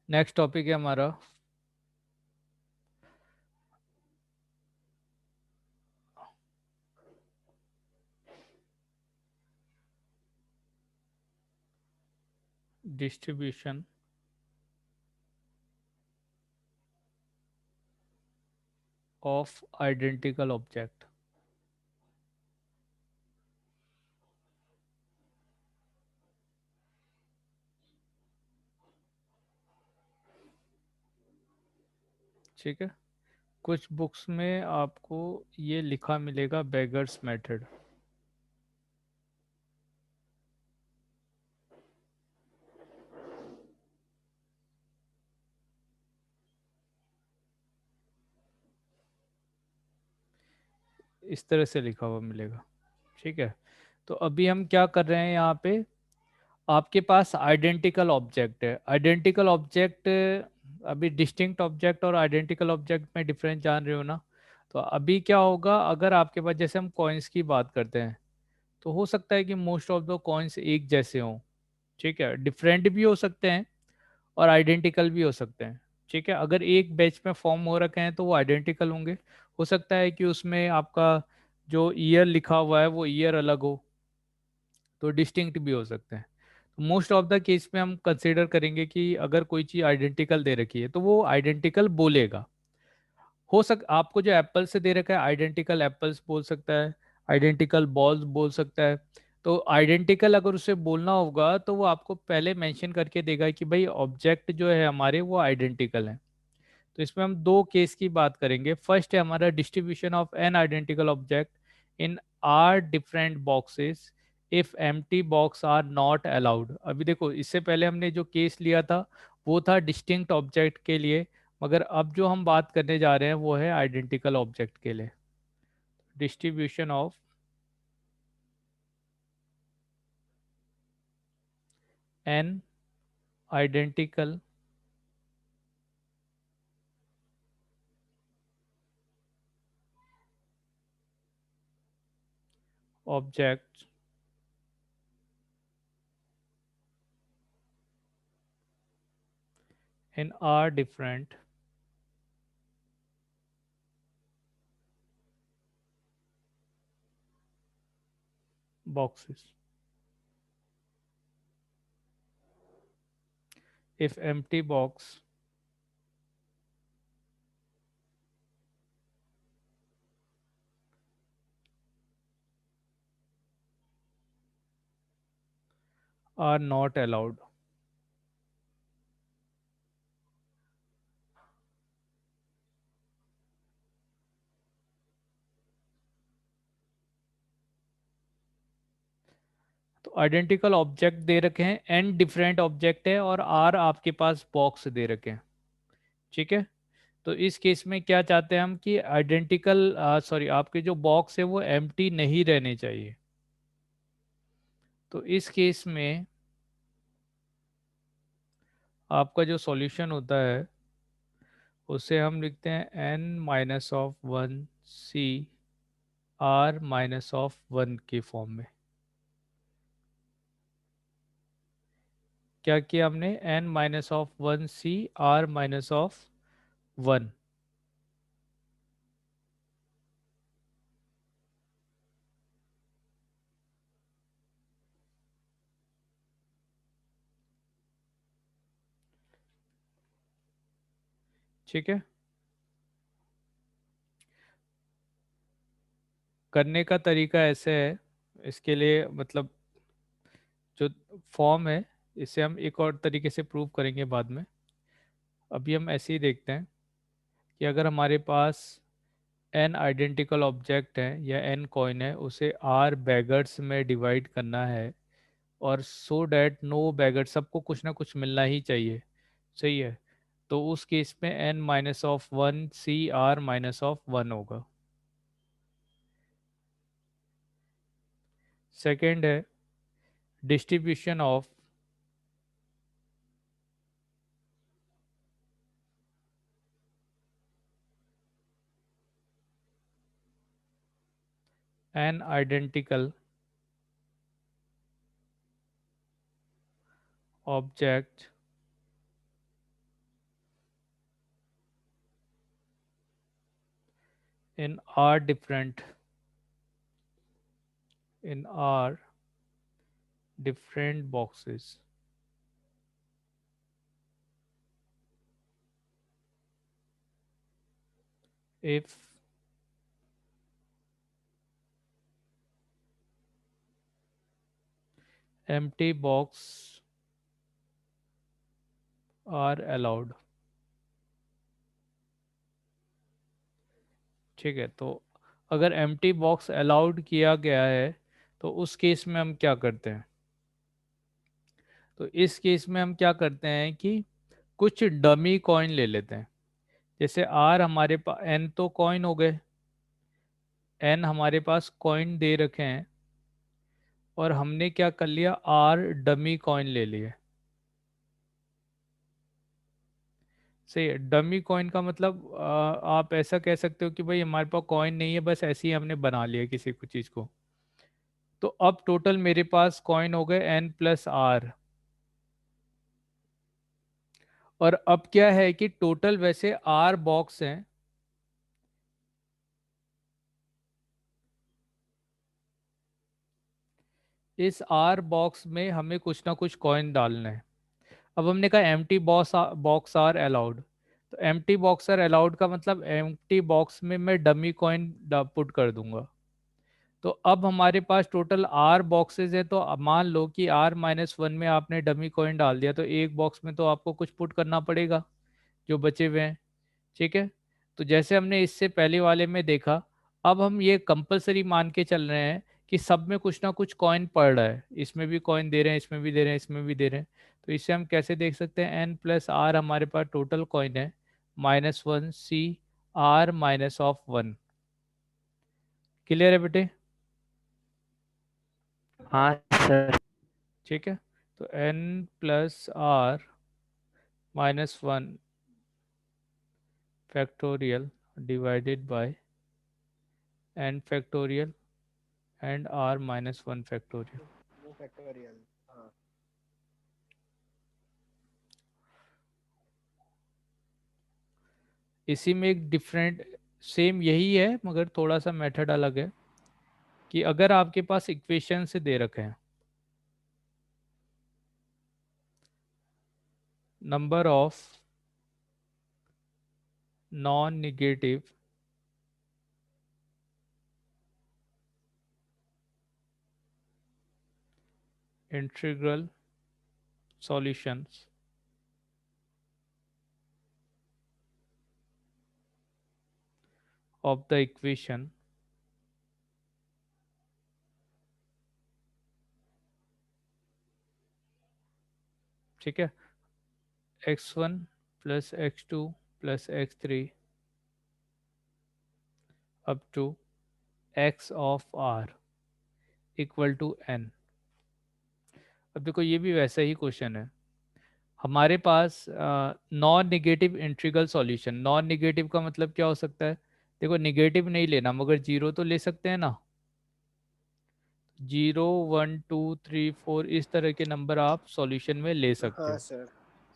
Next topic है हमारा distribution of identical object. ठीक है, कुछ बुक्स में आपको ये लिखा मिलेगा बेगर्स मेथड। इस तरह से लिखा हुआ मिलेगा। ठीक है, तो अभी हम क्या कर रहे हैं यहाँ पे, आपके पास आइडेंटिकल ऑब्जेक्ट है। आइडेंटिकल ऑब्जेक्ट, अभी डिस्टिंक्ट ऑब्जेक्ट और आइडेंटिकल ऑब्जेक्ट में डिफरेंस जान रहे हो ना। तो अभी क्या होगा, अगर आपके पास, जैसे हम कॉइन्स की बात करते हैं, तो हो सकता है कि मोस्ट ऑफ द कॉइन्स एक जैसे हों। ठीक है, डिफरेंट भी हो सकते हैं और आइडेंटिकल भी हो सकते हैं। ठीक है, अगर एक बैच में फॉर्म हो रखे हैं तो वो आइडेंटिकल होंगे। हो सकता है कि उसमें आपका जो ईयर लिखा हुआ है वो ईयर अलग हो, तो डिस्टिंक्ट भी हो सकते हैं। तो मोस्ट ऑफ द केस में हम कंसिडर करेंगे कि अगर कोई चीज़ आइडेंटिकल दे रखी है तो वो आइडेंटिकल बोलेगा। आपको जो एप्पल से दे रखा है, आइडेंटिकल एप्पल्स बोल सकता है, आइडेंटिकल बॉल्स बोल सकता है। तो आइडेंटिकल अगर उसे बोलना होगा तो वो आपको पहले मेंशन करके देगा कि भाई ऑब्जेक्ट जो है हमारे वो आइडेंटिकल है। तो इसमें हम दो केस की बात करेंगे। फर्स्ट है हमारा distribution of n identical object in r different boxes if empty box are not allowed. अभी देखो, इससे पहले हमने जो केस लिया था वो था डिस्टिंक्ट ऑब्जेक्ट के लिए, मगर अब जो हम बात करने जा रहे हैं वो है आइडेंटिकल ऑब्जेक्ट के लिए। Distribution of n identical object in r different boxes if empty box are not allowed। तो आइडेंटिकल ऑब्जेक्ट दे रखे हैं, एन डिफरेंट ऑब्जेक्ट है और आर आपके पास बॉक्स दे रखे हैं। ठीक है, तो इस केस में क्या चाहते हैं हम कि आइडेंटिकल, सॉरी, आपके जो बॉक्स है वो एम्प्टी नहीं रहने चाहिए। तो इस केस में आपका जो सॉल्यूशन होता है उसे हम लिखते हैं n minus of one C r minus of one के फॉर्म में। क्या किया हमने, n minus of one C r minus of one. ठीक है, करने का तरीका ऐसे है। इसके लिए मतलब जो फॉर्म है इसे हम एक और तरीके से प्रूव करेंगे बाद में। अभी हम ऐसे ही देखते हैं कि अगर हमारे पास एन आइडेंटिकल ऑब्जेक्ट है या एन कॉइन है, उसे आर बैगर्स में डिवाइड करना है, और सो डैट नो बैगर, सबको कुछ ना कुछ मिलना ही चाहिए। सही है, तो उस केस में n minus of one C r minus of one होगा। सेकेंड है distribution of n identical object in r different in r different boxes if empty box are allowed। ठीक है, तो अगर empty box allowed किया गया है तो उस केस में हम क्या करते हैं? तो इस केस में हम क्या करते हैं कि कुछ डमी कॉइन ले लेते हैं। जैसे आर हमारे पास एन तो कॉइन हो गए, एन हमारे पास कॉइन दे रखे हैं, और हमने क्या कर लिया, आर डमी कॉइन ले लिए। सही है, डमी कॉइन का मतलब आप ऐसा कह सकते हो कि भाई हमारे पास कॉइन नहीं है, बस ऐसे ही हमने बना लिया किसी को चीज को। तो अब टोटल मेरे पास कॉइन हो गए एन प्लस आर। और अब क्या है कि टोटल वैसे आर बॉक्स हैं, इस आर बॉक्स में हमें कुछ ना कुछ कॉइन डालना है। अब हमने कहा एम्प्टी बॉक्स आर अलाउड, तो एम्प्टी बॉक्स आर अलाउड का मतलब एम्प्टी बॉक्स में मैं डमी कॉइन पुट कर दूंगा। तो अब हमारे पास टोटल आर बॉक्सेस है, तो अब मान लो कि R-1 में आपने डमी कॉइन डाल दिया, तो एक बॉक्स में तो आपको कुछ पुट करना पड़ेगा जो बचे हुए हैं। ठीक है, तो जैसे हमने इससे पहले वाले में देखा, अब हम ये कंपलसरी मान के चल रहे हैं कि सब में कुछ ना कुछ कॉइन पड़ रहा है, इसमें भी कॉइन दे रहे हैं, इसमें भी दे रहे हैं, इसमें भी दे रहे हैं। तो इससे हम कैसे देख सकते हैं, एन प्लस आर हमारे पास टोटल कॉइन है -1 सी आर -1। क्लियर है बेटे? हाँ सर। ठीक है, तो n plus r -1 factorial divided by n factorial and R-1 factorial. वो फैक्टोरियल। हाँ। इसी में एक डिफरेंट, सेम यही है मगर थोड़ा सा मेथड अलग है कि अगर आपके पास इक्वेशन से दे रखे हैं number of non negative integral solutions of the equation ठीक है, x1 plus x2 plus x3 up to x of r equal to n। अब देखो ये भी वैसा ही क्वेश्चन है हमारे पास। Non negative integral solution, non negative का मतलब क्या हो सकता है? देखो निगेटिव नहीं लेना मगर जीरो तो ले सकते हैं ना, 0 1 2 3 4 इस तरह के नंबर आप सॉल्यूशन में ले सकते हाँ हो। सर।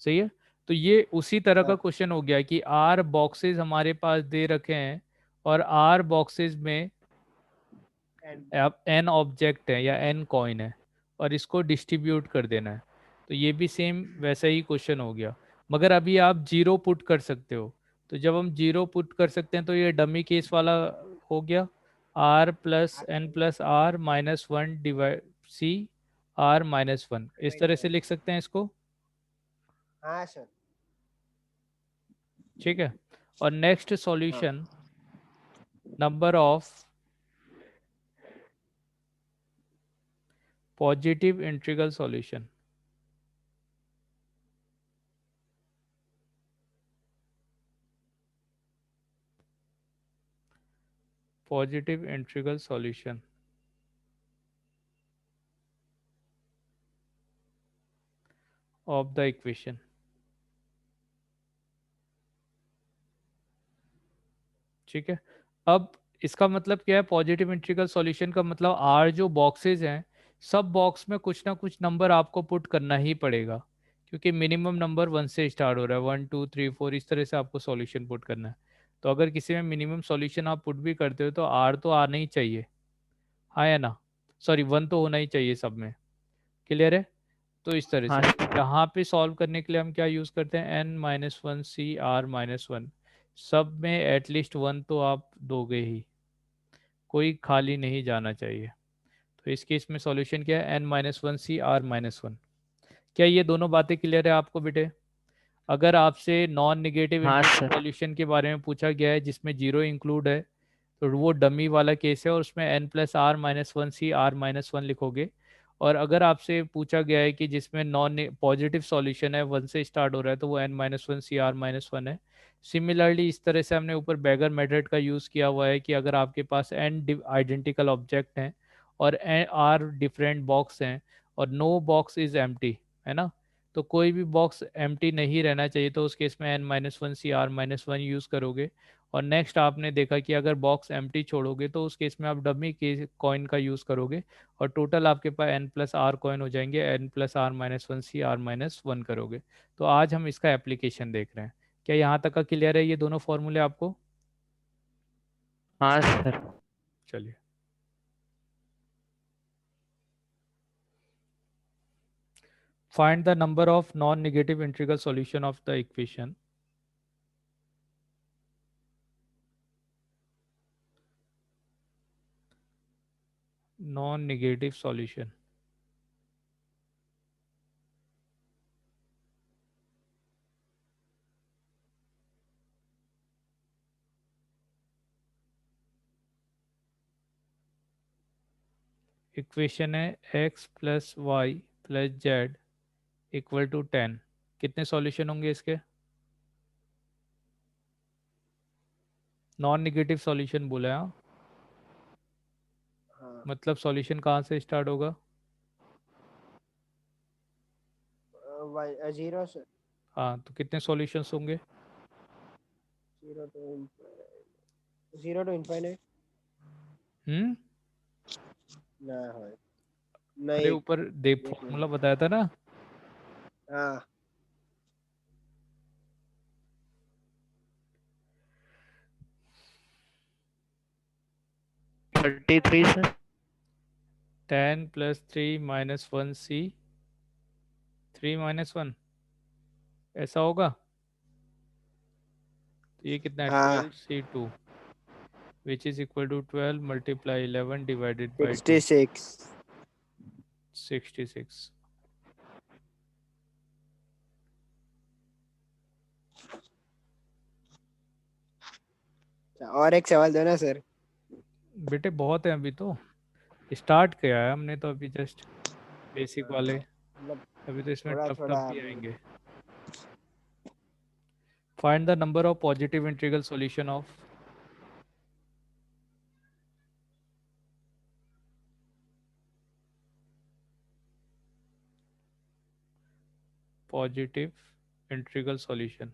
सही है, तो ये उसी तरह का हाँ। क्वेश्चन हो गया कि आर बॉक्सेस हमारे पास दे रखे हैं, और आर बॉक्सेस में एंड। एन ऑब्जेक्ट है या एन कॉइन है, और इसको डिस्ट्रीब्यूट कर देना है। तो ये भी सेम वैसा ही क्वेश्चन हो गया, मगर अभी आप जीरो पुट कर सकते हो। तो जब हम जीरो पुट कर सकते हैं तो ये डमी केस वाला हो गया, r plus n plus r -1 divide C R-1, इस तरह से लिख सकते हैं इसको। हाँ सर। ठीक है, और नेक्स्ट हाँ। Solution, number of positive integral solution, positive integral solution of the equation. ठीक है, अब इसका मतलब क्या है, पॉजिटिव इंटीग्रल सॉल्यूशन का मतलब आर जो बॉक्सेस हैं, सब बॉक्स में कुछ ना कुछ नंबर आपको पुट करना ही पड़ेगा, क्योंकि मिनिमम नंबर 1 से स्टार्ट हो रहा है, 1 2 3 4 इस तरह से आपको सॉल्यूशन पुट करना है। तो अगर किसी में मिनिमम सॉल्यूशन आप पुट भी करते हो तो आर तो आना ही चाहिए, हाँ या ना, सॉरी 1 तो होना ही चाहिए सब में। क्लियर है? तो इस तरह हाँ से सर। यहाँ पे सॉल्व करने के लिए हम क्या यूज़ करते हैं, n-1 c r-1, सब में एटलीस्ट 1 तो आप दोगे ही, कोई खाली नहीं जाना चाहिए। तो इस केस में सॉल्यूशन क्या है, n-1 c r-1। क्या ये दोनों बातें क्लियर है आपको बेटे? अगर आपसे नॉन निगेटिव हाँ इंटीग्रल सर। सॉल्यूशन के बारे में पूछा गया है जिसमें जीरो इंक्लूड है, तो वो डमी वाला केस है और उसमें n+r-1 c r-1 लिखोगे। और अगर आपसे पूछा गया है कि जिसमें नॉन पॉजिटिव सॉल्यूशन है 1 से स्टार्ट हो रहा है, तो वो n-1 c r-1 है। सिमिलरली इस तरह से हमने ऊपर बैगर मेथड का यूज़ किया हुआ है कि अगर आपके पास n आइडेंटिकल ऑब्जेक्ट हैं और r डिफरेंट बॉक्स हैं और नो बॉक्स इज एम्प्टी, है ना, तो कोई भी बॉक्स एम्प्टी नहीं रहना चाहिए, तो उस केस में n-1 c r-1 यूज़ करोगे। और नेक्स्ट आपने देखा कि अगर बॉक्स एम्प्टी छोड़ोगे तो उस केस में आप डमी के कॉइन का यूज़ करोगे और टोटल आपके पास n+r कॉइन हो जाएंगे, n+r-1 c r-1 करोगे। तो आज हम इसका एप्लीकेशन देख रहे हैं। क्या यहाँ तक का क्लियर है ये दोनों फॉर्मूले आपको? हाँ सर। चलिए, find the number of non negative integral solution of the equation. Non negative solution, equation है x+y+z=10। कितने सॉल्यूशन होंगे इसके? नॉन नेगेटिव सॉल्यूशन बोला है, हाँ? हाँ। मतलब सॉल्यूशन कहाँ से स्टार्ट होगा? Zero sir. हाँ, तो कितने सॉल्यूशंस होंगे? Zero to zero to infinite. हम्म। ना है। अरे नहीं। ऊपर देख एक फॉर्मूला मिनट। बताया था ना। हाँ। 33 सर। 10+3 - 1 c 3 - 1, ऐसा होगा। तो ये कितना है, हाँ। 12c2, which is equal to 12 × 11 ÷ 2, 66। 66। और एक सवाल दो ना सर। बेटे बहुत है, अभी तो स्टार्ट किया है हमने तो अभी जस्ट बेसिक हाँ, वाले। मतलब अभी तो इसमें थोड़ा टफ टफ थोड़ा भी अभी। आएंगे। Find the number of positive integral solution of positive integral solution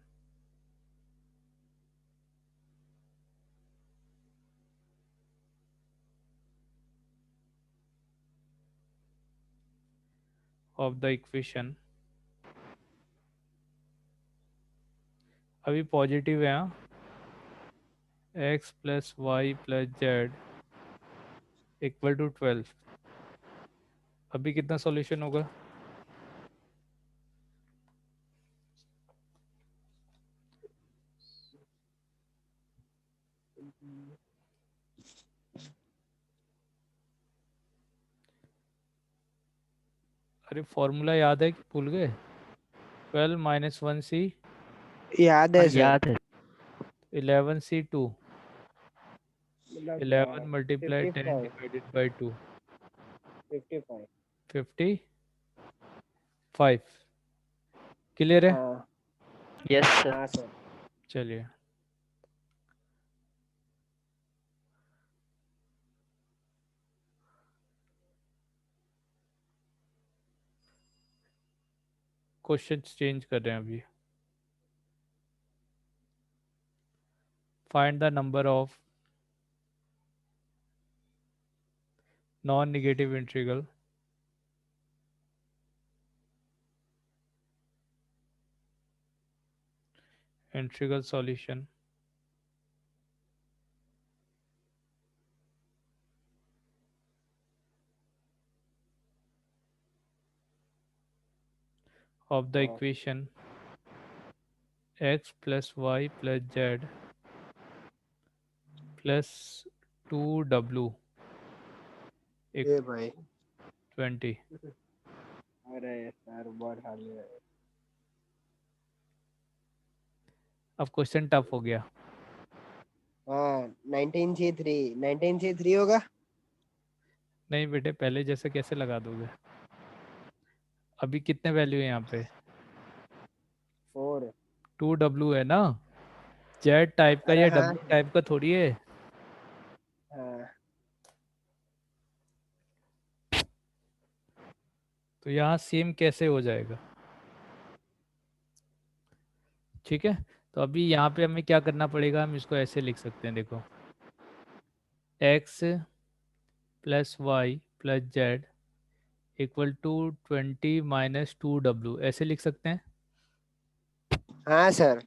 of the equation. अभी पॉजिटिव है, हाँ, x+y+z=12। अभी कितना सॉल्यूशन होगा? अरे फॉर्मूला याद है कि भूल गए? 12 - 1 c, याद हाँ है सर। याद है, 11c2, मतलब 11 × 10 55। / 2, 55। 55। क्लियर है? हाँ। Yes sir. हाँ सर। चलिए, क्वेश्चन चेंज कर रहे हैं अभी। Find the number of non negative integral integral solution of the equation x plus y plus z plus 2w ए भाई 20। अरे सर बहुत हाल है। अब क्वेश्चन टफ हो गया। हाँ 19C3 होगा। नहीं बेटे, पहले जैसे कैसे लगा दोगे? अभी कितने वैल्यू है यहाँ पे? 4। 2w है ना, जेड टाइप का अरे या हाँ डब्ल्यू टाइप का थोड़ी है। हाँ तो यहाँ सेम कैसे हो जाएगा? ठीक है, तो अभी यहाँ पे हमें क्या करना पड़ेगा, हम इसको ऐसे लिख सकते हैं, देखो x plus y plus z equal to 20 - 2w, ऐसे लिख सकते हैं। हाँ सर।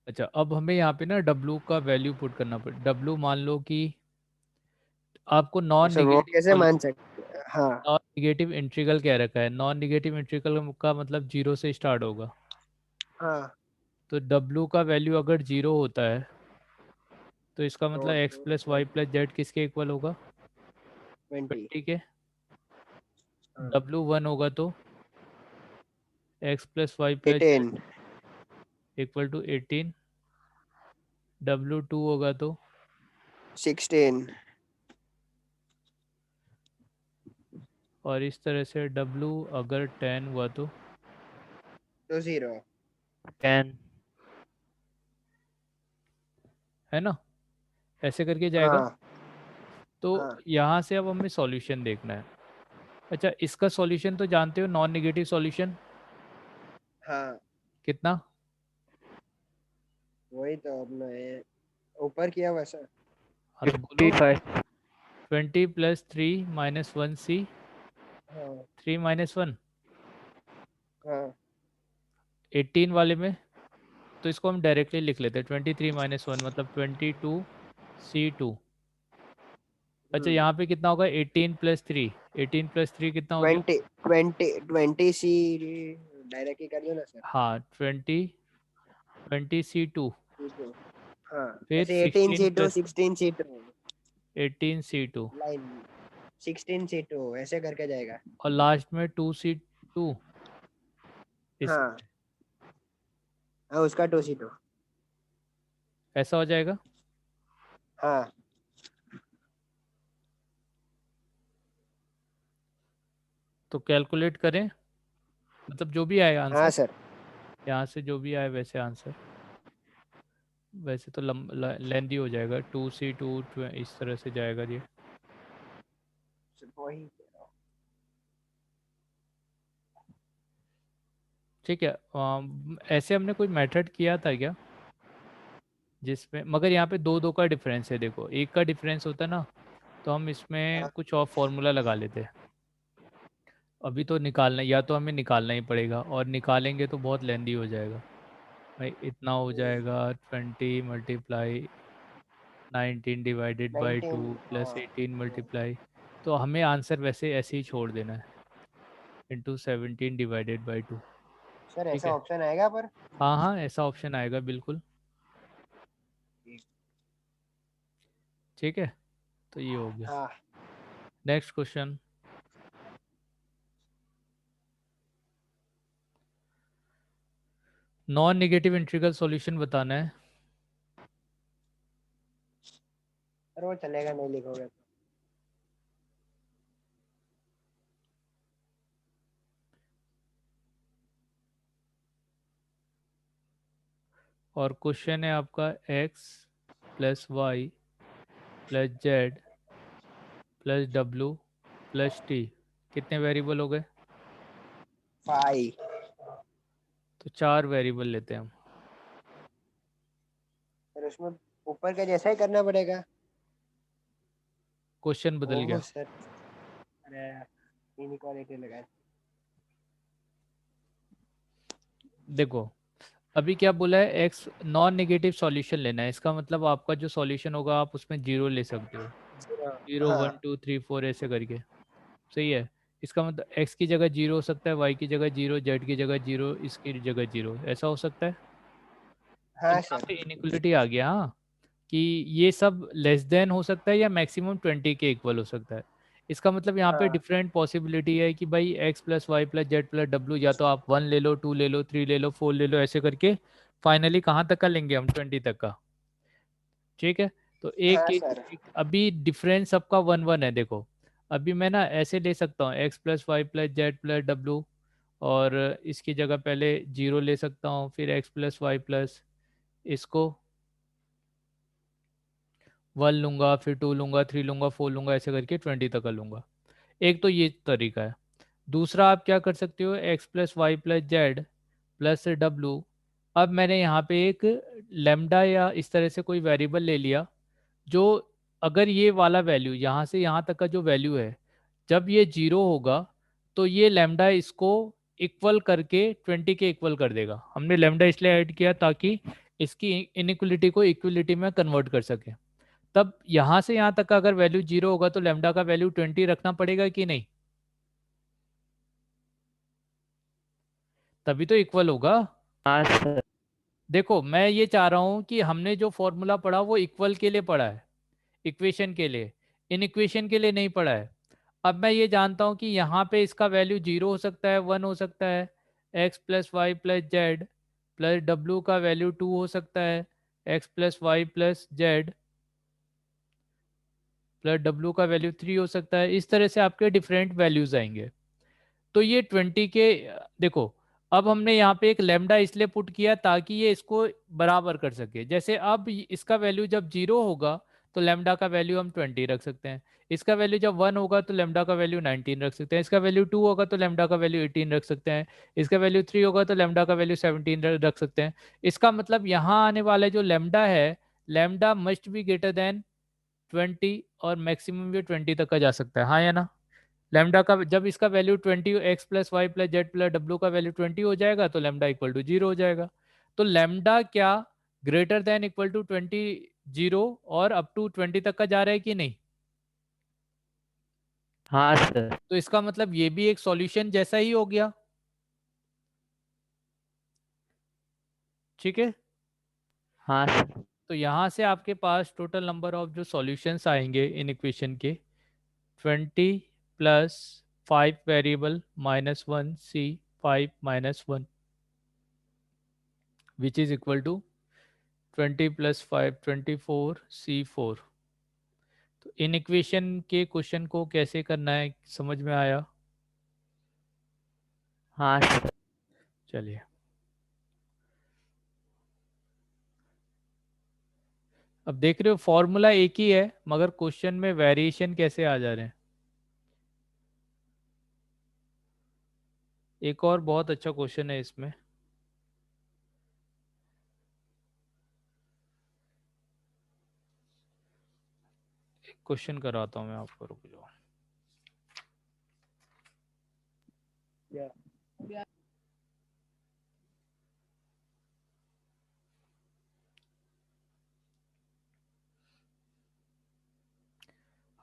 अच्छा, अब हमें यहाँ पे ना w का वैल्यू पुट करना पड़ेगा। w मान लो कि आपको नॉन सर वो कैसे निगेटिव मान सकते हाँ। नॉन निगेटिव इंटीग्रल कह रखा है। नॉन निगेटिव इंटीग्रल का मतलब जीरो से स्टार्ट होगा। हाँ तो w का वैल्यू अगर जीरो होता है तो इसका तो मतलब x plus y plus z किसके इक्वल होगा? 20। 20 के। हाँ w1 होगा तो x plus y plus z 18। Equal to 18। w2 होगा तो 16 और इस तरह से w अगर 10 हुआ तो तो 0। 10। है ना, ऐसे करके जाएगा। हाँ तो हाँ यहाँ से अब हमें सॉल्यूशन देखना है। अच्छा, इसका सॉल्यूशन तो जानते हो, नॉन नेगेटिव सॉल्यूशन हाँ कितना? वही तो अपना ऊपर किया हुआ सर। हाँ तो बोलो। 55। 20 प्लस 3 माइनस 1c, हाँ 3 माइनस 1, हाँ 18 वाले में। तो इसको हम डायरेक्टली लिख लेते हैं, 23 - 1 मतलब 22c2। अच्छा, यहाँ पे कितना होगा? 18 + 3, 18 + 3 कितना हो गया? 20 डायरेक्ट ही कर दो ना सर। हाँ 20c2, C2 हाँ फिर ऐसे 18 16 C2 plus 16 C2 18c2 line 16 C2 ऐसे करके जाएगा। और लास्ट में 2c2। इस हाँ हाँ उसका 2C2। ऐसा हो जाएगा। हाँ तो कैलकुलेट करें, मतलब जो भी आए हाँ आंसर, सर। यहाँ से जो भी आए वैसे आंसर। वैसे तो लेंदी हो जाएगा, 2c2 इस तरह से जाएगा ये। वही ठीक है, ऐसे हमने कोई मेथड किया था क्या जिसमें, मगर यहाँ पे दो दो का डिफरेंस है, देखो एक का डिफरेंस होता ना तो हम इसमें हाँ कुछ और फॉर्मूला लगा लेते। अभी तो निकालना, या तो हमें निकालना ही पड़ेगा, और निकालेंगे तो बहुत लेंदी हो जाएगा भाई। इतना हो जाएगा 20 × 19 / 2 प्लस 19 18 मल्टीप्लाई। तो हमें आंसर वैसे ऐसे ही छोड़ देना है, इंटू 17 / 2। सर ठीक ऐसा है, ऑप्शन आएगा पर। हाँ हाँ ऐसा ऑप्शन आएगा बिल्कुल। ठीक है, तो ये हो गया। हाँ next question. Non negative integral solution बताना है। सर वो चलेगा नहीं लिखोगे तो। और क्वेश्चन है आपका x plus y plus z plus डब्लू प्लस टी, कितने वेरिएबल हो गए? 5। तो 4 वेरिएबल लेते हैं हम। सर उसमें ऊपर का जैसा ही करना पड़ेगा। क्वेश्चन बदल ओह गया। सर अरे इनइक्वालिटी लगा। देखो, अभी क्या बोला है, x नॉन नेगेटिव सॉल्यूशन लेना है, इसका मतलब आपका जो सॉल्यूशन होगा आप उसमें जीरो ले सकते हो। 0 हाँ 1 2 3 4 ऐसे करके, सही है। इसका मतलब x की जगह 0 हो सकता है, y की जगह 0, z की जगह 0, इसकी जगह 0, ऐसा हो सकता है। अब हाँ यहाँ सर। पे इनइक्वलिटी आ गया, हाँ, कि ये सब लेस देन हो सकता है या मैक्सिमम 20 के इक्वल हो सकता है। इसका मतलब यहाँ पे हाँ डिफरेंट पॉसिबिलिटी है कि भाई x plus y plus z plus डब्ल्यू, या तो आप 1 ले लो, 2 ले लो, 3 ले लो, 4 ले लो, ऐसे करके फाइनली कहाँ तक का लेंगे हम, 20 तक का। ठीक है। तो हाँ सर। अभी डिफरेंस सबका 1 1 है, देखो। अभी मैं ना ऐसे ले सकता हूँ x plus y plus z plus डब्ल्यू, और इसकी जगह पहले 0 ले सकता हूँ, फिर x प्लस वाई प्लस, इसको 1 लूंगा, फिर 2 लूंगा, 3 लूंगा, 4 लूंगा, ऐसे करके 20 तक का लूंगा। एक तो ये तरीका है। दूसरा आप क्या कर सकते हो, x plus y plus z plus डब्ल्यू। अब मैंने यहाँ पे एक लेमडा या इस तरह से कोई वेरिएबल ले लिया, जो अगर ये वाला वैल्यू यहाँ से यहाँ तक का जो वैल्यू है, जब ये 0 होगा तो ये लेमडा इसको इक्वल करके 20 के इक्वल कर देगा। हमने लेमडा इसलिए ऐड किया ताकि इसकी इनइक्वलिटी को इक्वलिटी में कन्वर्ट कर सके। तब यहाँ से यहाँ तक का अगर वैल्यू 0 होगा तो लेमडा का वैल्यू 20 रखना पड़ेगा कि नहीं, तभी तो इक्वल होगा। हाँ सर। देखो मैं ये चाह रहा हूँ कि हमने जो फॉर्मूला पढ़ा वो इक्वल के लिए पढ़ा है, इक्वेशन के लिए, इन इक्वेशन के लिए नहीं पढ़ा है। अब मैं ये जानता हूँ कि यहाँ पे इसका वैल्यू 0 हो सकता है, 1 हो सकता है, x plus y plus z plus डब्ल्यू का वैल्यू 2 हो सकता है, x plus y plus z plus डब्ल्यू का वैल्यू 3 हो सकता है। इस तरह से आपके डिफरेंट वैल्यूज आएंगे। तो ये 20 के, देखो, अब हमने यहाँ पे एक लेमडा इसलिए पुट किया ताकि ये इसको बराबर कर सके। जैसे अब इसका वैल्यू जब 0 होगा तो लेमडा का वैल्यू हम 20 रख सकते हैं, इसका वैल्यू जब 1 होगा तो लेमडा का वैल्यू 19 रख सकते हैं, इसका वैल्यू 2 होगा तो लेमडा का वैल्यू 18 रख सकते हैं, इसका वैल्यू 3 होगा तो लेमडा का वैल्यू 17 रख सकते हैं। इसका मतलब यहाँ आने वाले जो लेमडा है, lambda must be greater than 20, और मैक्सिमम भी 20 तक का जा सकता है, हाँ या ना। लैम्डा का जब इसका value 20, x plus y plus z plus डब्ल्यू का वैल्यू 20 हो जाएगा तो लैम्डा इक्वल टू 0 हो जाएगा। तो लैम्डा क्या ग्रेटर देन इक्वल टू 20, 0 और अप टू 20 तक का जा रहा है कि नहीं। हाँ सर। तो इसका मतलब ये भी एक सॉल्यूशन जैसा ही हो गया। ठीक है। हाँ सर। तो यहाँ से आपके पास टोटल नंबर ऑफ जो सॉल्यूशंस आएंगे इन इक्वेशन के, 20 plus 5 variable minus 1 C 5 minus 1, which is equal to 20 plus 5 24 C4। तो इन इक्वेशन के क्वेश्चन को कैसे करना है समझ में आया। हाँ सर। चलिए, अब देख रहे हो फॉर्मूला एक ही है मगर क्वेश्चन में वेरिएशन कैसे आ जा रहे हैं। एक और बहुत अच्छा क्वेश्चन है इसमें, एक क्वेश्चन कराता हूँ मैं आपको, रुक जाओ।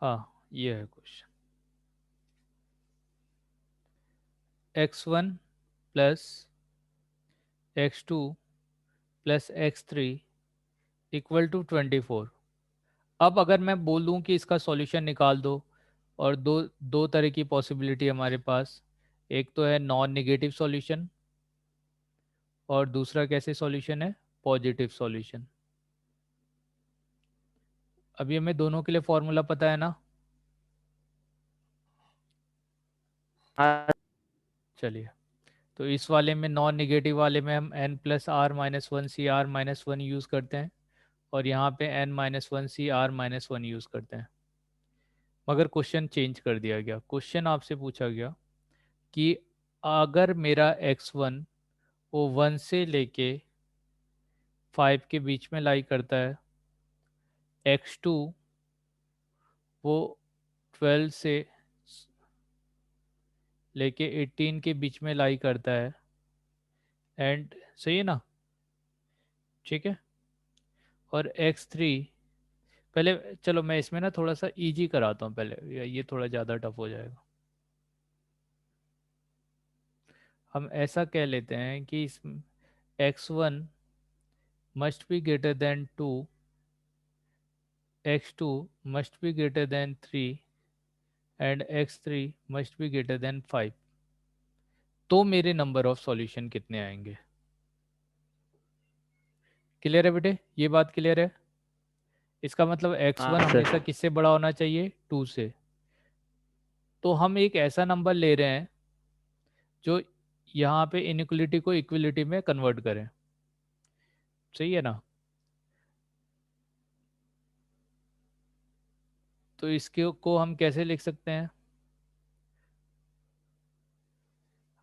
हाँ ये है question, x1 plus x2 plus x3 equal to 24। अब अगर मैं बोल दूं कि इसका सॉल्यूशन निकाल दो, और दो दो तरह की पॉसिबिलिटी हमारे पास, एक तो है नॉन नेगेटिव सॉल्यूशन और दूसरा कैसे सॉल्यूशन है, पॉजिटिव सॉल्यूशन। अभी हमें दोनों के लिए फॉर्मूला पता है ना। हाँ चलिए, तो इस वाले में नॉन नेगेटिव वाले में हम n plus r minus one C r minus one use करते हैं, और यहाँ पे n minus one C r minus one use करते हैं। मगर क्वेश्चन चेंज कर दिया गया, क्वेश्चन आपसे पूछा गया कि अगर मेरा x1 वो 1 से लेके 5 के बीच में लाई करता है, x2 वो 12 से लेके 18 के बीच में लाई करता है, एंड सही है ना, ठीक है। और x3, पहले चलो मैं इसमें ना थोड़ा सा इजी कराता हूँ पहले, ये थोड़ा ज़्यादा टफ हो जाएगा। हम ऐसा कह लेते हैं कि x1 must be greater than 2, x2 must be greater than 3 and x3 must be greater than 5। तो मेरे नंबर ऑफ सॉल्यूशन कितने आएंगे? क्लियर है बेटे, ये बात क्लियर है? इसका मतलब x1 हाँ हमेशा सर। किससे बड़ा होना चाहिए? 2 से। तो हम एक ऐसा नंबर ले रहे हैं जो यहाँ पे इनइक्वलिटी को इक्वलिटी में कन्वर्ट करें। सही है ना? तो इसके को हम कैसे लिख सकते हैं?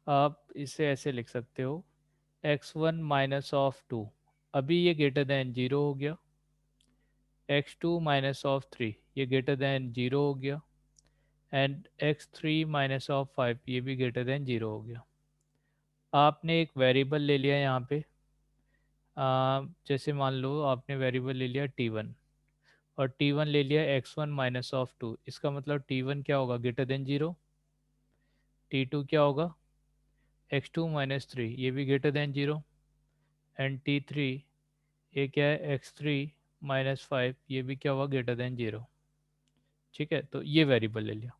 आप इसे ऐसे लिख सकते हो, x1 माइनस ऑफ 2, अभी ये ग्रेटर देन 0 हो गया। x2 माइनस ऑफ 3, ये ग्रेटर देन 0 हो गया। एंड x3 माइनस ऑफ 5, ये भी ग्रेटर देन 0 हो गया। आपने एक वेरिएबल ले लिया यहाँ पे, जैसे मान लो आपने वेरिएबल ले लिया t1 और t1 ले लिया x1 माइनस ऑफ 2। इसका मतलब t1 क्या होगा? Greater than 0। t2 क्या होगा? x2 माइनस 3, ये भी ग्रेटर देन 0। एंड t3 ये क्या है? x3 माइनस 5, ये भी क्या हुआ? Greater than 0। ठीक है, तो ये वेरिएबल ले लिया।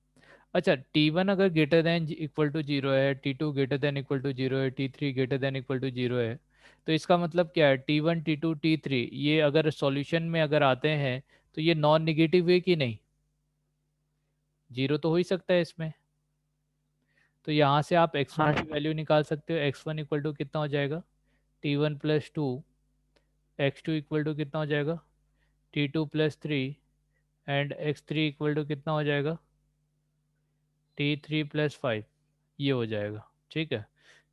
अच्छा, t1 अगर ग्रेटर देन इक्वल टू 0 है, t2 greater than equal to 0 है, t3 greater than equal to 0 है, तो इसका मतलब क्या है? t1 t2 t3 ये अगर सॉल्यूशन में अगर आते हैं तो ये नॉन निगेटिव है कि नहीं? जीरो तो हो ही सकता है इसमें। तो यहाँ से आप x1 हाँ की वैल्यू निकाल सकते हो। x1 इक्वल टू कितना हो जाएगा? t1 plus 2, x2 equal to कितना हो जाएगा? t2 plus 3 and x3 equal to कितना हो जाएगा? t3 प्लस 5, ये हो जाएगा। ठीक है,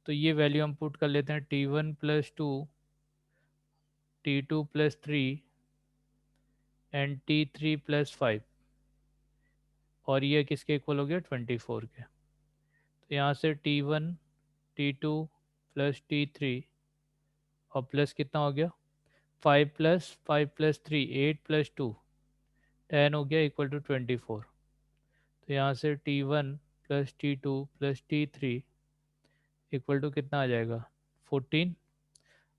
तो ये वैल्यू हम पुट कर लेते हैं, t1 plus 2, t2 plus 3 and t3 plus 5, और ये किसके इक्वल हो गया? 24 के। तो यहाँ से t1 t2 प्लस t3 और प्लस कितना हो गया? 5 प्लस 3 8 प्लस 2 10 हो गया, इक्वल टू 24। तो यहाँ से t1 plus t2 plus t3 equal to कितना आ जाएगा? 14।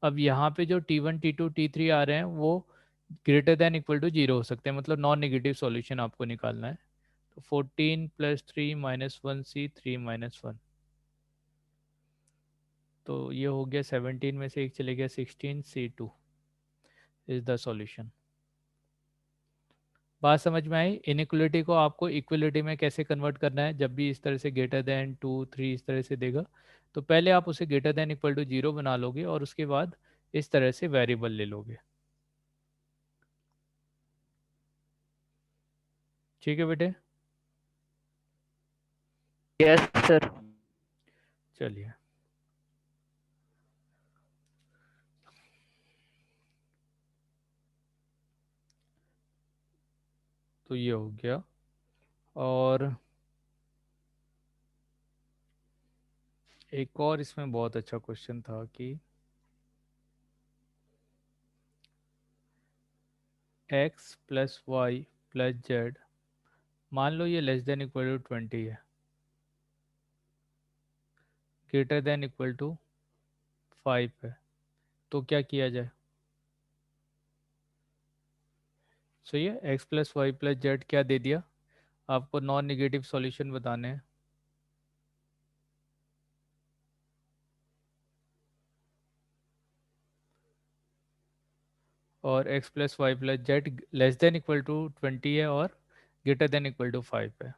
अब यहाँ पे जो t1 t2 t3 आ रहे हैं वो ग्रेटर देन इक्वल टू 0 हो सकते हैं, मतलब नॉन नेगेटिव सॉल्यूशन आपको निकालना है। तो 14 प्लस 3 माइनस 1c 3 माइनस 1, तो ये हो गया 17 में से एक चले गया 16c2 इज द सॉल्यूशन। बात समझ में आई? इनइक्वलिटी को आपको इक्वलिटी में कैसे कन्वर्ट करना है? जब भी इस तरह से ग्रेटर देन 2 3 इस तरह से देगा तो पहले आप उसे ग्रेटर देन इक्वल टू 0 बना लोगे और उसके बाद इस तरह से वेरिएबल ले लोगे। ठीक है बेटे, यस सर। चलिए। तो ये हो गया। और एक और इसमें बहुत अच्छा क्वेश्चन था कि x plus y plus z, मान लो ये लेस देन इक्वल टू 20 है, ग्रेटर देन इक्वल टू 5 है, तो क्या किया जाए? सही है, x plus y plus z क्या दे दिया आपको? नॉन निगेटिव सॉल्यूशन बताने हैं। और x plus y plus z less than equal to 20 है और ग्रेटर देन इक्वल टू 5 है।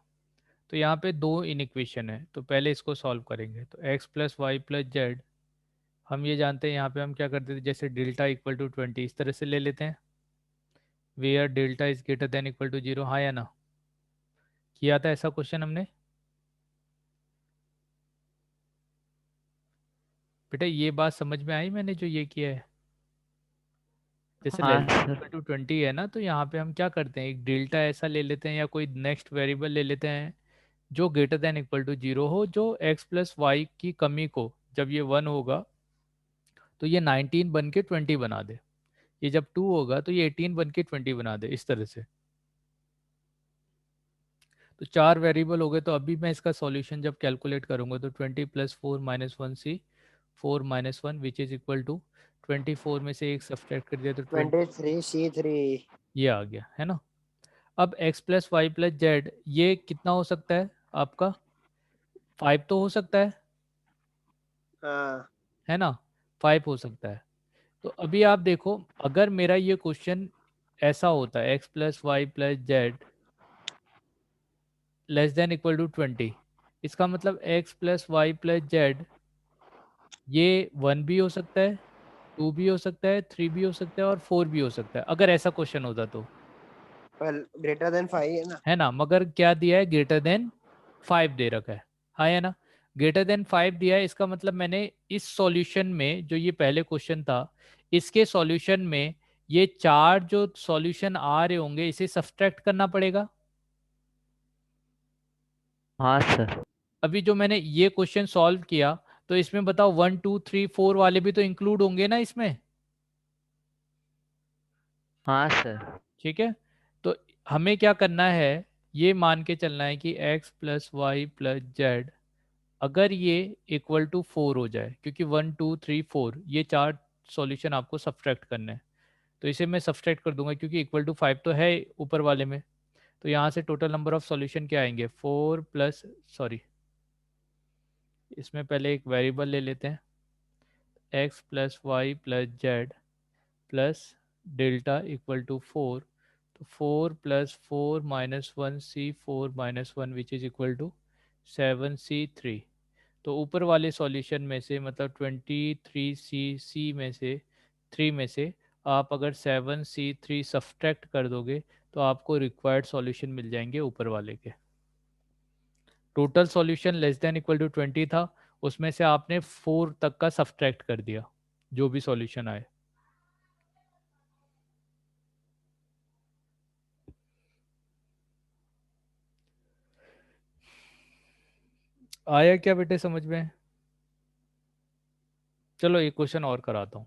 तो यहाँ पे दो इनइक्वेशन है, तो पहले इसको सॉल्व करेंगे। तो x plus y plus z, हम ये जानते हैं यहाँ पे हम क्या करते थे, जैसे डेल्टा इक्वल टू 20 इस तरह से ले लेते हैं, where delta is greater than equal to 0। हाँ या ना? किया था ऐसा क्वेश्चन हमने? बेटा ये बात समझ में आई मैंने जो ये किया है? जैसे हाँ less than sir. Equal to 20 है ना, तो यहाँ पे हम क्या करते हैं, एक डेल्टा ऐसा ले लेते हैं या कोई नेक्स्ट वेरिएबल ले लेते हैं जो ग्रेटर देन इक्वल टू 0 हो, जो x प्लस वाई की कमी को, जब ये 1 होगा तो ये 19 बन के 20 बना दे, ये जब 2 होगा तो ये 18 बन के 20 बना दे, इस तरह से। तो 4 वेरिएबल हो गए। तो अभी मैं इसका सॉल्यूशन जब कैलकुलेट करूंगा तो 20 + 4 - 1c 4 - 1 which is equal to 24 में से एक सब्सट्रैक्ट कर दिया तो 20 23C3। ये आ गया है ना। अब x + y + z ये कितना हो सकता है आपका 5 तो हो सकता हाँ है ना 5 हो सकता है। तो अभी आप देखो अगर मेरा ये क्वेश्चन ऐसा होता है x + y + z less than equal to 20, इसका मतलब x + y + z ये 1 भी हो सकता है, 2 भी हो सकता है, 3 भी हो सकता है और 4 भी हो सकता है अगर ऐसा क्वेश्चन होता तो, पर ग्रेटर देन 5 है ना। है ना। मगर क्या दिया है ग्रेटर देन 5 दे रखा है, हाँ है ना। ग्रेटर देन 5 दिया है इसका मतलब मैंने इस सॉल्यूशन में जो ये पहले क्वेश्चन था इसके सॉल्यूशन में ये 4 जो सॉल्यूशन आ रहे होंगे इसे सब्सट्रैक्ट करना पड़ेगा। हाँ सर। अभी जो मैंने ये क्वेश्चन सॉल्व किया तो इसमें बताओ 1 2 3 4 वाले भी तो इंक्लूड होंगे ना इसमें, हाँ सर। ठीक है। तो हमें क्या करना है ये मान के चलना है कि x + y + z अगर ये इक्वल टू 4 हो जाए, क्योंकि 1 2 3 4 ये 4 सॉल्यूशन आपको सब्सट्रैक्ट करने हैं। तो इसे मैं सब्सट्रैक्ट कर दूंगा क्योंकि इक्वल टू 5 तो है ऊपर वाले में। तो यहाँ से टोटल नंबर ऑफ सॉल्यूशन क्या आएंगे 4 प्लस, सॉरी इसमें पहले एक वेरिएबल ले लेते हैं, x + y + z plus delta equal to 4। तो 4 + 4 - 1c 4 - 1 which is equal to 7c3। तो ऊपर वाले सॉल्यूशन में से मतलब 23c में से 3 में से आप अगर 7c3 सब्सट्रैक्ट कर दोगे तो आपको रिक्वायर्ड सॉल्यूशन मिल जाएंगे ऊपर वाले के। Total solution less than equal to 20 था, उसमें से आपने 4 तक का सब्सट्रैक्ट कर दिया जो भी सॉल्यूशन आए। आया क्या बेटे समझ में? चलो एक क्वेश्चन और कराता हूँ।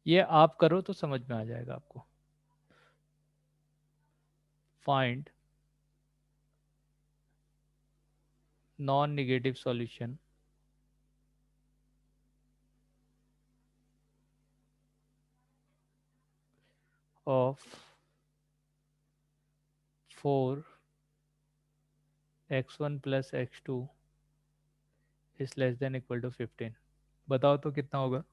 ये आप करो तो समझ में आ जाएगा आपको। Find non negative solution of 4x1 + x2 is less than equal to 15। बताओ तो कितना होगा?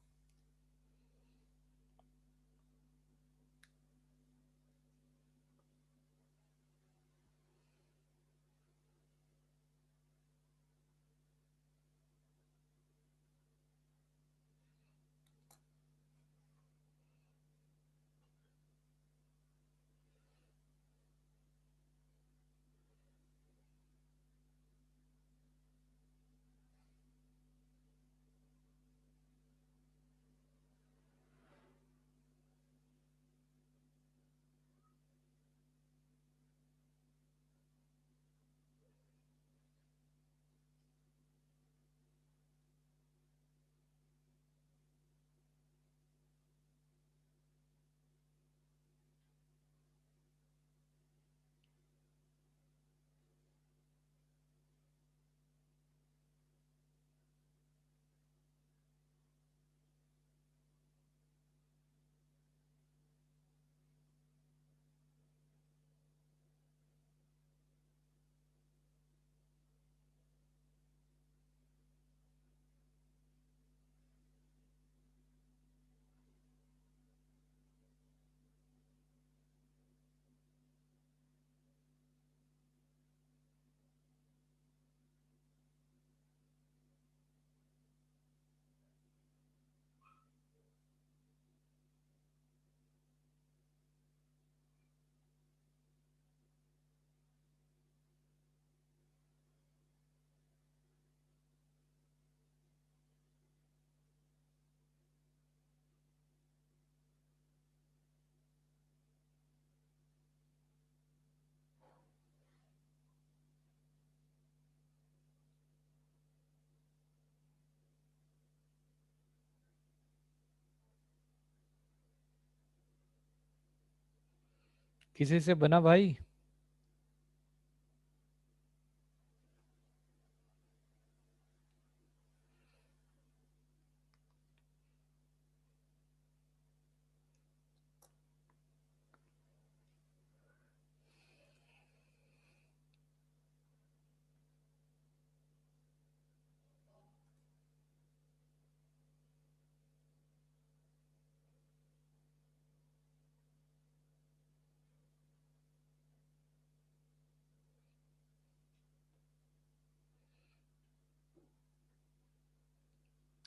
किसी से बना भाई?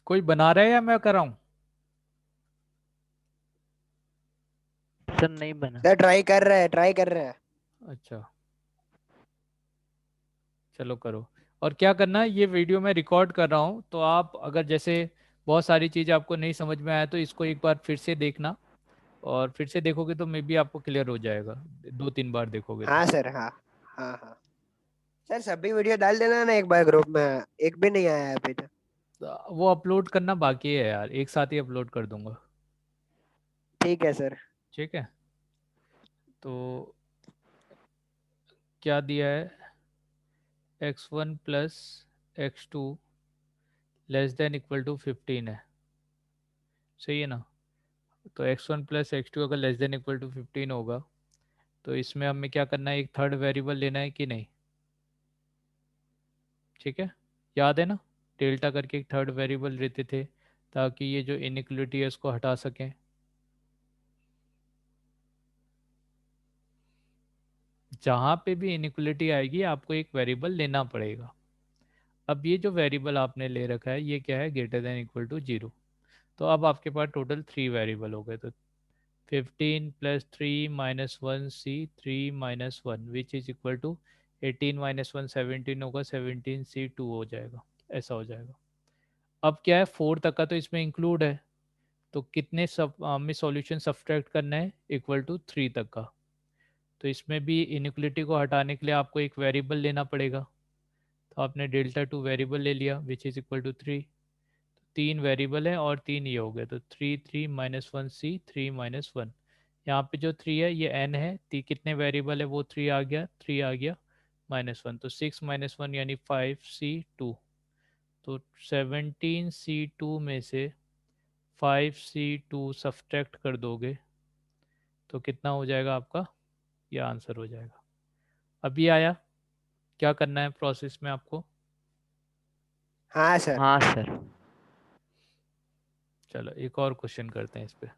कोई बना रहा है या मैं कर रहा हूँ? सर नहीं बना। सर ट्राई कर रहे हैं, ट्राई कर रहे हैं। अच्छा, चलो करो। और क्या करना है, ये वीडियो मैं रिकॉर्ड कर रहा हूँ, तो आप अगर जैसे बहुत सारी चीज़ें आपको नहीं समझ में आया तो इसको एक बार फिर से देखना, और फिर से देखोगे तो मे बी आपको क्लियर हो जाएगा, 2-3 बार देखोगे तो। हाँ सर, हाँ। हाँ हाँ। सर सभी वीडियो डाल देना ना एक बार ग्रुप में। एक भी नहीं आया है अभी तक। तो वो अपलोड करना बाकी है यार, एक साथ ही अपलोड कर दूंगा। ठीक है सर। ठीक है, तो क्या दिया है, x1 plus x2 less than equal to 15 है, सही है ना? तो x1 प्लस x2 अगर लेस देन इक्वल टू 15 होगा, तो इसमें हमें क्या करना है, एक थर्ड वेरिएबल लेना है कि नहीं? ठीक है, याद है ना, डेल्टा करके एक थर्ड वेरिएबल लेते थे ताकि ये जो इनइक्वलिटी है उसको हटा सकें। जहाँ पे भी इनइक्वलिटी आएगी आपको एक वेरिएबल लेना पड़ेगा। अब ये जो वेरिएबल आपने ले रखा है ये क्या है, ग्रेटर देन इक्वल टू 0। तो अब आपके पास टोटल 3 वेरिएबल हो गए, तो 15 plus 3 minus 1 C 3 - 1 which is equal to 18 - 1 17 होगा, 17 C 2 हो जाएगा, ऐसा हो जाएगा। अब क्या है, 4 तक का तो इसमें इंक्लूड है, तो कितने सब हमें सॉल्यूशन सब्ट्रैक्ट करना है, इक्वल टू 3 तक का। तो इसमें भी इनइक्वलिटी को हटाने के लिए आपको एक वेरिएबल लेना पड़ेगा, तो आपने डेल्टा टू वेरिएबल ले लिया विच इज इक्वल टू 3। तीन वेरिएबल है और तीन ये हो गए, तो 3 - 1 C 3 - 1। यहाँ पे जो 3 है ये n है, कितने वेरिएबल है वो 3 आ गया, 3 आ गया -1, तो 6 - 1 यानी 5C 2। तो 17C 2 में से 5C 2 सब्ट्रैक्ट कर दोगे तो कितना हो जाएगा आपका, ये आंसर हो जाएगा। अभी आया, क्या करना है प्रोसेस में आपको? हाँ सर। हाँ सर। चलो एक और क्वेश्चन करते हैं इस पे।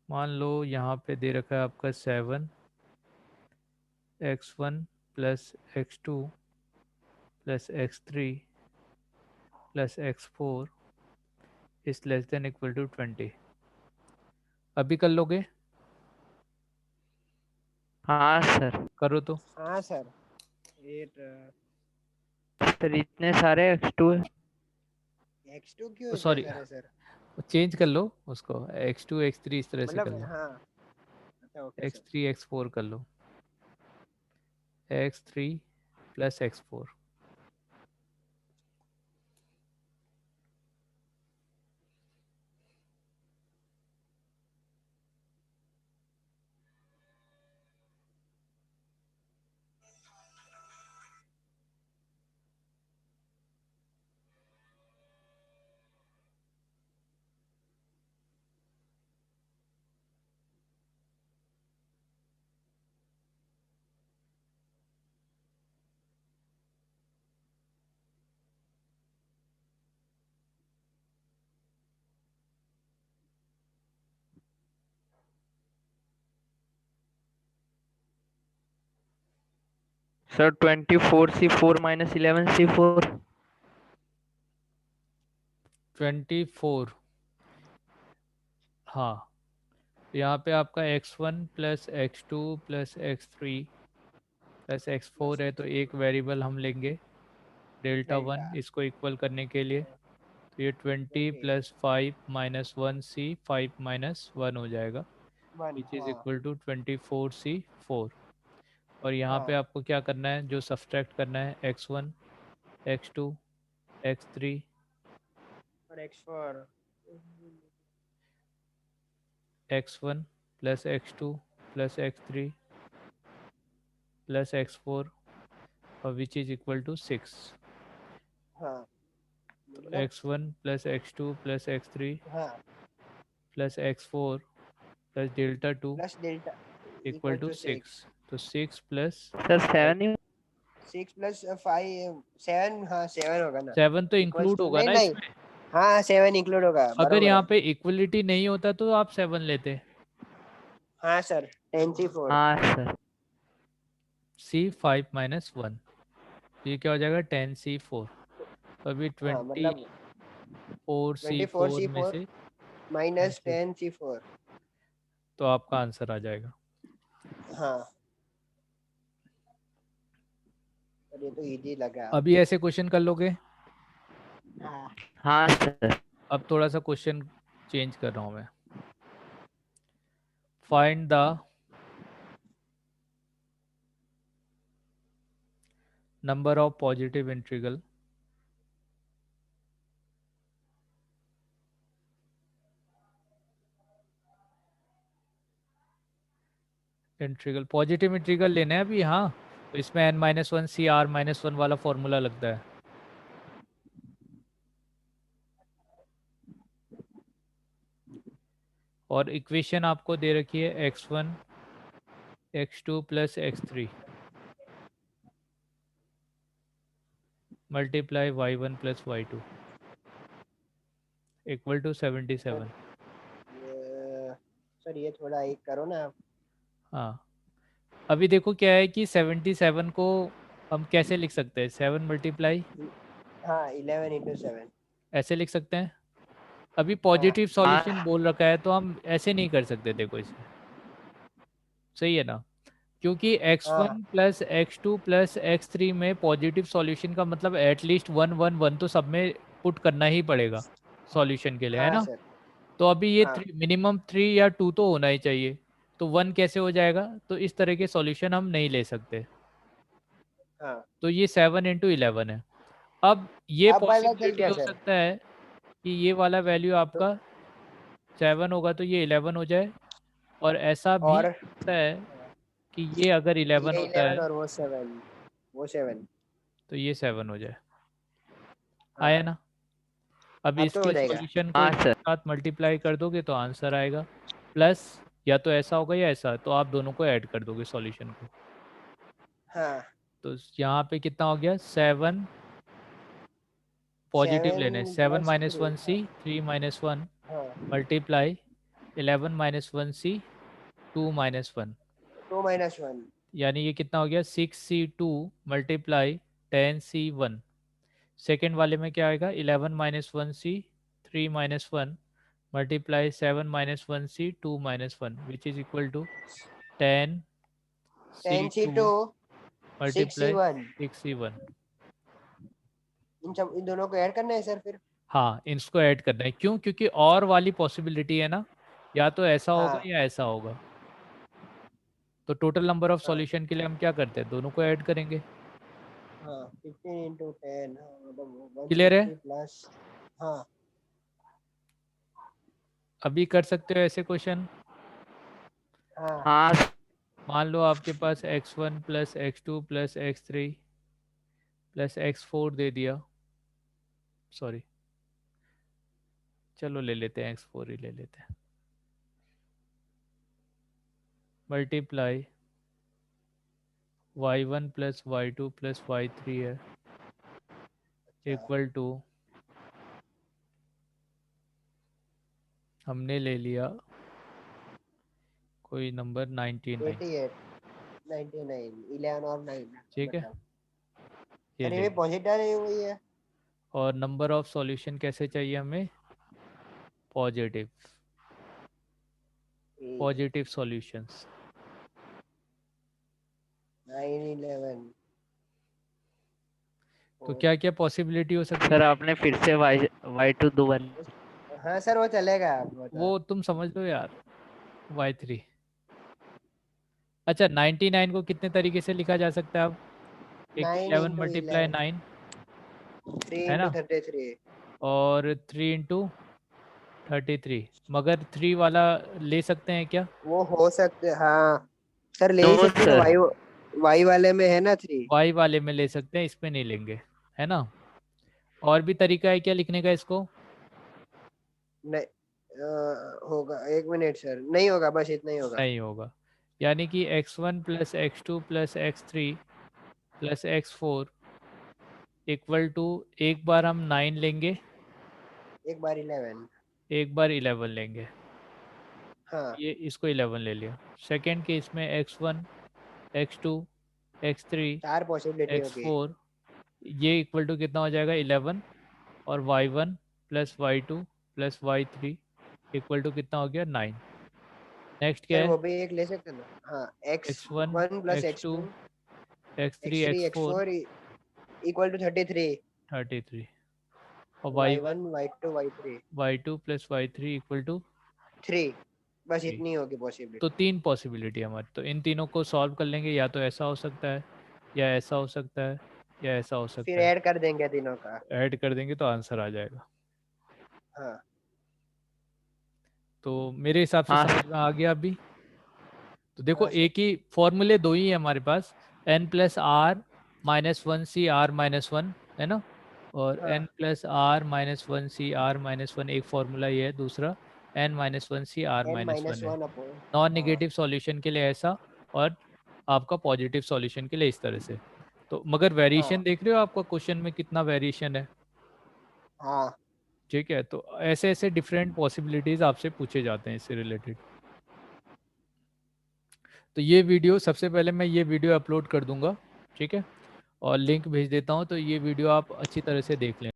मान लो यहाँ पे दे रखा है आपका 7x1 plus x2 plus x3 plus x4 is less than equal to 20। अभी कर लोगे? हाँ सर। करो तो। हाँ सर। एट। सर इतने सारे x2 है। x2 क्यों इतने सॉरी, सारे सर? चेंज कर लो उसको, x2 x3 इस तरह से कर मतलब लो, हाँ। अच्छा, ओके सर। x3 x4 कर लो, x3 plus x4। Sir 24C 4 - 11C 4। 24, हाँ। तो यहाँ पे आपका x1 plus x2 plus x3 plus x4 है, तो एक वेरिएबल हम लेंगे डेल्टा डेल्टा। 1 इसको इक्वल करने के लिए। तो ये 20 ओके। प्लस 5 - 1C 5 - 1 हो जाएगा, वन, विच इज़ हाँ। Equal to 24C 4। और यहाँ पे हाँ। आपको क्या करना है, जो सब्सट्रैक्ट करना है, x1 x2 x3 और x4। x1 plus x2 plus x3 plus x4 और विच इज इक्वल टू 6। हाँ तो मतलब x1 plus x2 plus x3 हाँ plus x4 plus delta 2 plus delta equal equal to to 6। तो 6 प्लस सर 7 ही 6 plus 5 7, हाँ 7 होगा ना 7 तो इक्वल्स इंक्लूड टू, होगा नहीं ना नहीं, इसमें। हाँ 7 इंक्लूड होगा, अगर बरोबर है। यहाँ पे इक्वलिटी नहीं होता तो आप 7 लेते। हाँ सर 10C4। हाँ सर C5 माइनस 1, ये क्या हो जाएगा 10C4। तो अभी हाँ मतलब 24C4 में 24C4 से माइनस 10C, 10C4। तो आपका आंसर आ जाएगा। हाँ और ये तो इजी लगा। अभी ऐसे क्वेश्चन कर लोगे। हाँ हाँ सर अब थोड़ा सा क्वेश्चन चेंज कर रहा हूँ मैं। Find the number of positive integral positive integral लेना है अभी। हाँ, तो इसमें n-1 CR-1 वाला फॉर्मूला लगता है। और इक्वेशन आपको दे रखी है x1 x2 plus x3 multiply y1 plus y2 equal to 77। ये सर ये थोड़ा एक करो ना आप। हाँ, अभी देखो क्या है कि 77 को हम कैसे लिख सकते हैं, 7 मल्टीप्लाई हाँ 11 × 7। ऐसे लिख सकते हैं। अभी हाँ पॉजिटिव सॉल्यूशन हाँ बोल रखा है तो हम ऐसे नहीं कर सकते, देखो इसे, सही है ना, क्योंकि हाँ x1 plus x2 plus x3 में पॉजिटिव सॉल्यूशन का मतलब एटलीस्ट 1 1 1 तो सब में पुट करना ही पड़ेगा सॉल्यूशन के लिए, है हाँ ना। सर। तो अभी ये हाँ मिनिमम 3 या 2 तो होना ही चाहिए। तो 1 कैसे हो जाएगा, तो इस तरह के सॉल्यूशन हम नहीं ले सकते। हाँ तो ये 7 × 11 है। अब ये अब वाला चल पॉसिबिलिटी क्या हो सर? सकता है कि ये वाला वैल्यू तो आपका 7 होगा तो ये 11 हो जाए, और ऐसा भी और हो सकता है कि ये अगर 11 ये होता 11 है और वो 7, वो 7। तो ये 7 हो जाए। आया हाँ ना। अब अब तो हो इसके जाएगा। सॉल्यूशन को हाँ इसके सर साथ मल्टीप्लाई कर दोगे तो आंसर आएगा। प्लस या तो ऐसा होगा या ऐसा, तो आप दोनों को ऐड कर दोगे सॉल्यूशन को। हाँ तो यहाँ पे कितना हो गया, 7 पॉजिटिव 7 लेने, 7 + माइनस 3। वन सी 3 माइनस 1 हाँ मल्टीप्लाई 11 - 1 सी 2 - 1, 2 - 1। यानी ये कितना हो गया 6C2 मल्टीप्लाई 10C1। सेकेंड वाले में क्या आएगा 11 - 1 C 3 - 1 multiply 7 - 1 C 2 - 1 which is equal to 10C2 10C2 multiply 6C1। 6C1। इन दोनों को ऐड करना है सर फिर। हाँ, इसको ऐड करना है, क्यों, क्योंकि और वाली पॉसिबिलिटी है ना, या तो ऐसा होगा हाँ या ऐसा होगा। तो टोटल नंबर ऑफ हाँ सॉल्यूशन के लिए हम क्या करते हैं, दोनों को ऐड करेंगे। हाँ 15 × 10, हाँ मतलब क्लियर है। 160 प्लस। हाँ अभी कर सकते हो ऐसे क्वेश्चन। हाँ हाँ मान लो आपके पास x1 plus x2 plus x3 plus x4 दे दिया, सॉरी चलो ले लेते हैं x4 ही ले लेते हैं, multiply y1 plus y2 plus y3 है अच्छा इक्वल टू, हमने ले लिया कोई नंबर 99। 88 99 11 और 9 ठीक है, मतलब। ये सर ले ये लिया। पॉजिटिव है हुई है। और नंबर ऑफ सॉल्यूशन कैसे चाहिए हमें, पॉजिटिव, पॉजिटिव सॉल्यूशंस। 9 11 तो 4। क्या क्या पॉसिबिलिटी हो सकती सर है। आपने फिर से y2 दोबारा हाँ सर वो चलेगा वो तो। वो तुम समझ लो यार, y3। अच्छा, 99 को कितने तरीके से लिखा जा सकता है अब, एक तो 9 11 × मल्टीप्लाई 11 9 3 है × ना, 33। और 3 इंटू 33, मगर 3 वाला ले सकते हैं क्या? वो हो सकते, हाँ सर ले ही नो सकते ना, सर। वाई वाई वाले में है ना 3। वाई वाले में ले सकते हैं, इसमें नहीं लेंगे, है ना? और भी तरीका है क्या लिखने का इसको? नहीं होगा, 1 मिनट सर, नहीं होगा, बस इतना ही होगा। नहीं होगा। यानी कि x1 plus x2 plus x3 plus x4 equal to, एक बार हम 9 लेंगे, एक बार 11। एक बार 11 लेंगे। हाँ ये इसको 11 ले लिया। सेकेंड केस में x1 x2 x3 4 पॉसिबिलिटी होगी। x4, ये इक्वल टू कितना हो जाएगा 11, और y1 plus y2 plus y3 equal to कितना हो गया 9। नेक्स्ट क्या सर है? वो भी एक ले सकते ना, हाँ X x1 one plus X x2 two x3 X three X x4 four equal to 33। 33, और Y y1 one Y two Y three y2 plus y3 equal to 3, बस 3। इतनी होगी तो पॉसिबिलिटी। 3 पॉसिबिलिटी हमारी, तो इन तीनों को सॉल्व कर लेंगे, या तो ऐसा हो सकता है, या ऐसा हो सकता है, या ऐसा हो फिर सकता है। ऐड कर देंगे तीनों का। ऐड कर देंगे तो आंसर आ जाएगा। हाँ तो मेरे हिसाब से हाँ समझ में आ गया अभी। तो देखो हाँ सर। एक ही फॉर्मूले, दो ही है हमारे पास, n plus r minus one C r minus one, है ना? और हाँ n plus r minus one C r minus one, एक फॉर्मूला ये है। दूसरा n minus one C r n minus minus one है। One upon. नॉन हाँ नेगेटिव सॉल्यूशन के लिए ऐसा, और आपका पॉजिटिव सॉल्यूशन के लिए इस तरह से। तो मगर वेरिएशन हाँ देख रहे हो आपका क्वेश्चन में कितना वेरिएशन है? हाँ ठीक है, तो ऐसे ऐसे डिफरेंट पॉसिबिलिटीज आपसे पूछे जाते हैं इससे रिलेटेड। तो ये वीडियो, सबसे पहले मैं ये वीडियो अपलोड कर दूंगा, ठीक है, और लिंक भेज देता हूँ, तो ये वीडियो आप अच्छी तरह से देख लें।